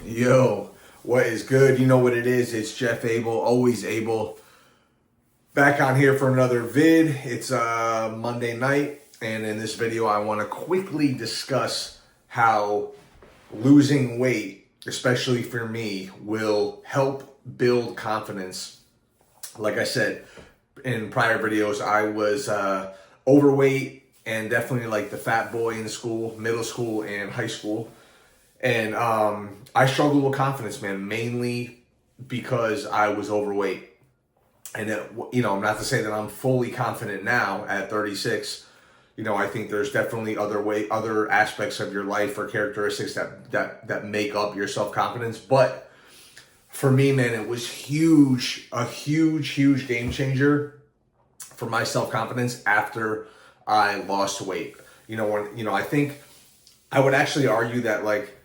Yo, what is good? You know what it is. It's Jeff Abel, always able. Back on here for another vid. It's Monday night, and in this video, I want to quickly discuss how losing weight, especially for me, will help build confidence. Like I said in prior videos, I was overweight and definitely like the fat boy in school, middle school, and high school. And I struggled with confidence, man, mainly because I was overweight. And, not to say that I'm fully confident now at 36. I think there's definitely other aspects of your life or characteristics that make up your self-confidence. But for me, man, it was a huge game changer for my self-confidence after I lost weight. I think I would actually argue that, like,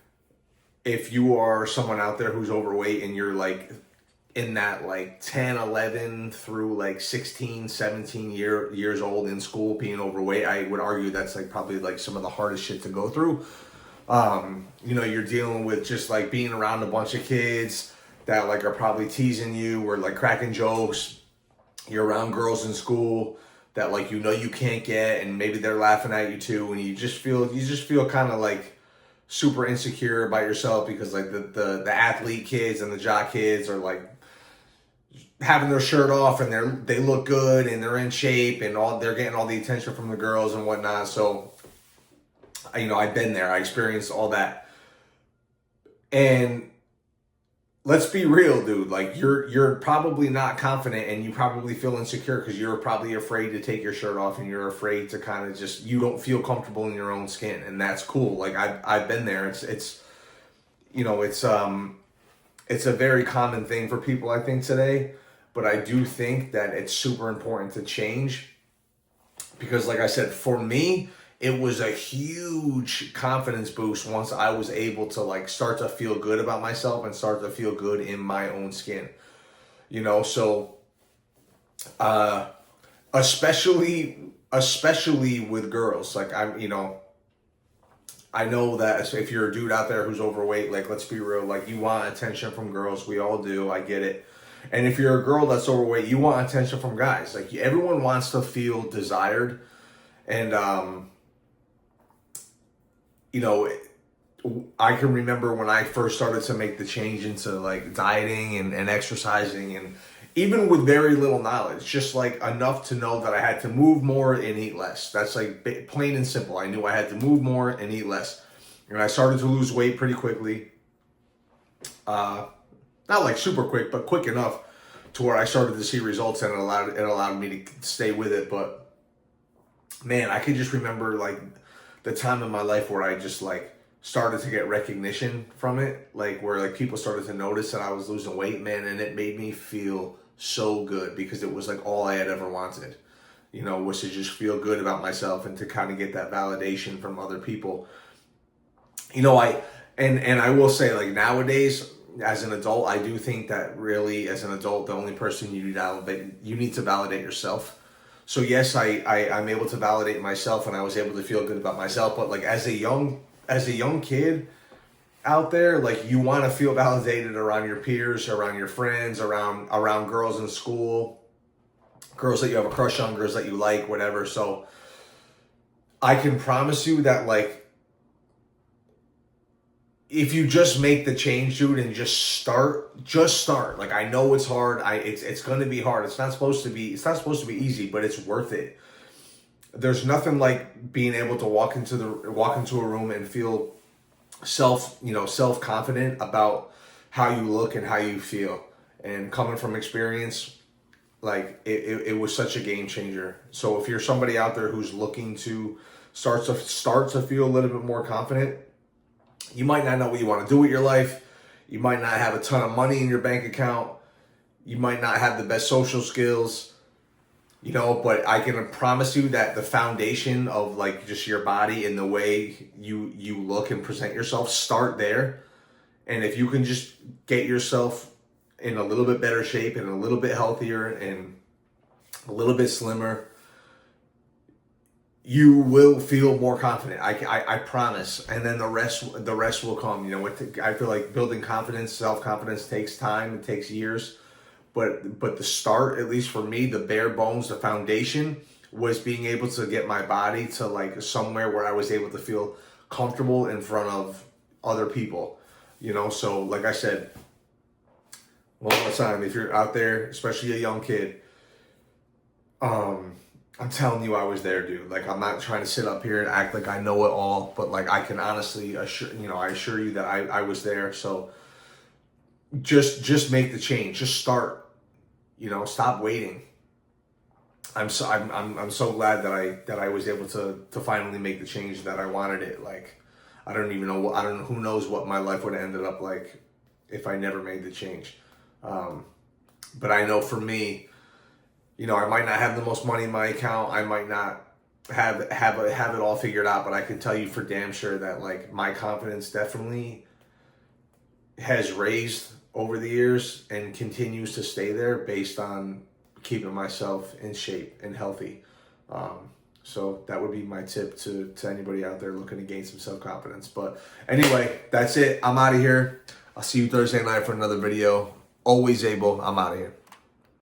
if you are someone out there who's overweight and you're like in that like 10, 11 through like 16, 17 years old in school being overweight, I would argue that's like probably like some of the hardest shit to go through. You're dealing with just like being around a bunch of kids that like are probably teasing you or like cracking jokes. You're around girls in school that like you can't get, and maybe they're laughing at you too, and you just feel kind of like super insecure about yourself because like the athlete kids and the jock kids are like having their shirt off and they look good and they're in shape and they're getting all the attention from the girls and whatnot. So I've been there. I experienced all that. And let's be real, dude. Like you're probably not confident and you probably feel insecure because you're probably afraid to take your shirt off and you're afraid to kind of you don't feel comfortable in your own skin, and that's cool. Like I've been there. It's a very common thing for people, I think, today. But I do think that it's super important to change because, like I said, for me, it was a huge confidence boost once I was able to like start to feel good about myself and start to feel good in my own skin. So especially with girls, like I know that if you're a dude out there who's overweight, like let's be real, like you want attention from girls. We all do. I get it. And if you're a girl that's overweight, you want attention from guys. Like everyone wants to feel desired. And I can remember when I first started to make the change into like dieting and exercising, and even with very little knowledge, just like enough to know that I had to move more and eat less. That's like plain and simple. I knew I had to move more and eat less. And I started to lose weight pretty quickly. Not like super quick, but quick enough to where I started to see results, and it allowed me to stay with it. But man, I could just remember like the time in my life where I just like started to get recognition from it, like where like people started to notice that I was losing weight, man, and it made me feel so good because it was like all I had ever wanted, was to just feel good about myself and to kind of get that validation from other people. I will say, like, nowadays as an adult, I do think that really as an adult, the only person you need to validate yourself. So yes, I'm able to validate myself and I was able to feel good about myself. But like as a young kid out there, like you want to feel validated around your peers, around your friends, around girls in school, girls that you have a crush on, girls that you like, whatever. So I can promise you that like if you just make the change, dude, and just start. Like I know it's hard. It's going to be hard. It's not supposed to be easy, but it's worth it. There's nothing like being able to walk into a room and feel self confident about how you look and how you feel. And coming from experience, like it was such a game changer. So if you're somebody out there who's looking to start to feel a little bit more confident, you might not know what you want to do with your life. You might not have a ton of money in your bank account. You might not have the best social skills, but I can promise you that the foundation of like just your body and the way you look and present yourself, start there. And if you can just get yourself in a little bit better shape and a little bit healthier and a little bit slimmer, you will feel more confident. I promise. And then the rest will come. You know, I feel like building confidence, self-confidence takes time. It takes years. But the start, at least for me, the bare bones, the foundation was being able to get my body to like somewhere where I was able to feel comfortable in front of other people. You know, so like I said, one more time, if you're out there, especially a young kid, I'm telling you, I was there, dude. Like, I'm not trying to sit up here and act like I know it all, but like I can honestly assure you that I was there. So just make the change. Just start. You know, stop waiting. I'm so glad that I was able to finally make the change that I wanted it. Like, I don't know, who knows what my life would have ended up like if I never made the change. But I know for me, you know, I might not have the most money in my account. I might not have it all figured out, but I can tell you for damn sure that like my confidence definitely has raised over the years and continues to stay there based on keeping myself in shape and healthy. So that would be my tip to anybody out there looking to gain some self-confidence. But anyway, that's it. I'm out of here. I'll see you Thursday night for another video. Always able. I'm out of here.